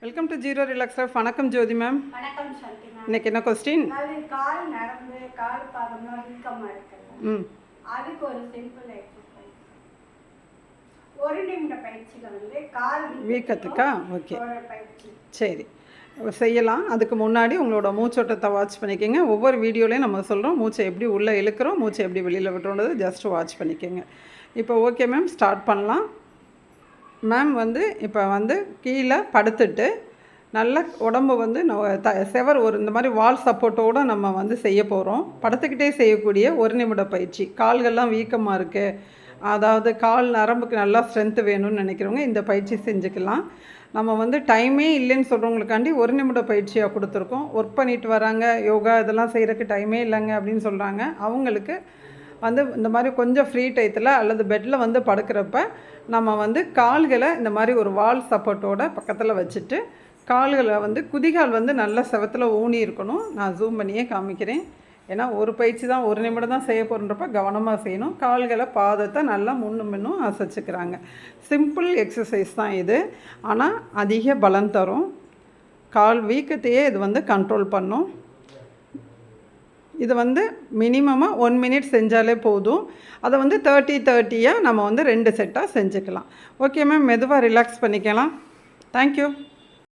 Welcome to zero ரிலாக்ஸர். வணக்கம் ஜோதி ma'am. வணக்கம் சாந்தி ma'am. இன்னைக்கு என்ன கொஸ்டின்? அது கால் நரம்பு கால் பாதம்லாம் வீக்கமா இருக்குல்ல, அதுக்கு ஒரு சிம்பிள் எக்ஸசைஸ், ஒரு நிமிட பயிற்சிகள் வந்து கால் வீக்கத்துக்கா? ஓகே, ஒரு பயிற்சி சரி செய்யலாம். அதுக்கு முன்னாடி உங்களோட மூச்சோட்டத்தை வாட்ச் பண்ணிக்கோங்க. ஒவ்வொரு வீடியோலையும் நம்ம சொல்கிறோம் மூச்சை எப்படி உள்ளே இழுக்கிறோம், மூச்சை எப்படி வெளியில் விட்டுறோன்றது ஜஸ்ட் வாட்ச் பண்ணிக்கோங்க. இப்போ ஓகே மேம், ஸ்டார்ட் பண்ணலாம். மேம் வந்து இப்போ வந்து கீழே படுத்துட்டு நல்ல உடம்பு வந்து செவர் ஒரு இந்த மாதிரி வால் சப்போர்ட்டோடு நம்ம வந்து செய்ய போகிறோம். படுத்துக்கிட்டே செய்யக்கூடிய ஒரு நிமிட பயிற்சி. கால்கள்லாம் வீக்கமாக இருக்குது, அதாவது கால் நரம்புக்கு நல்லா ஸ்ட்ரென்த்து வேணும்னு நினைக்கிறவங்க இந்த பயிற்சி செஞ்சுக்கலாம். நம்ம வந்து டைமே இல்லைன்னு சொல்கிறவங்களுக்காண்டி ஒரு நிமிட பயிற்சியாக கொடுத்துருக்கோம். ஒர்க் பண்ணிட்டு வராங்க, யோகா இதெல்லாம் செய்கிறதுக்கு டைமே இல்லைங்க அப்படின்னு சொல்கிறாங்க. அவங்களுக்கு வந்து இந்த மாதிரி கொஞ்சம் ஃப்ரீ டயத்தில் அல்லது பெட்டில் வந்து படுக்கிறப்ப நம்ம வந்து கால்களை இந்த மாதிரி ஒரு வால் சப்போர்ட்டோட பக்கத்தில் வச்சுட்டு கால்களை வந்து குதிகால் வந்து நல்ல செவத்தில் ஊனி இருக்கணும். நான் ஜூம் பண்ணியே காமிக்கிறேன். ஏன்னா ஒரு பயிற்சி தான், ஒரு நிமிடம் தான் செய்ய போகிறன்றப்ப கவனமாக செய்யணும். கால்களை பாதத்தை நல்லா முன்னும் அசைச்சிக்கிறாங்க. சிம்பிள் எக்ஸசைஸ் தான் இது, ஆனால் அதிக பலம் தரும். கால் வீக்கத்தையே இது வந்து கண்ட்ரோல் பண்ணும். இது வந்து மினிமமாக 1 மினிட் செஞ்சாலே போதும். அதை வந்து 30-30 நம்ம வந்து 2 செட்டாக செஞ்சுக்கலாம். ஓகே மேம், மெதுவாக ரிலாக்ஸ் பண்ணிக்கலாம். தேங்க்யூ.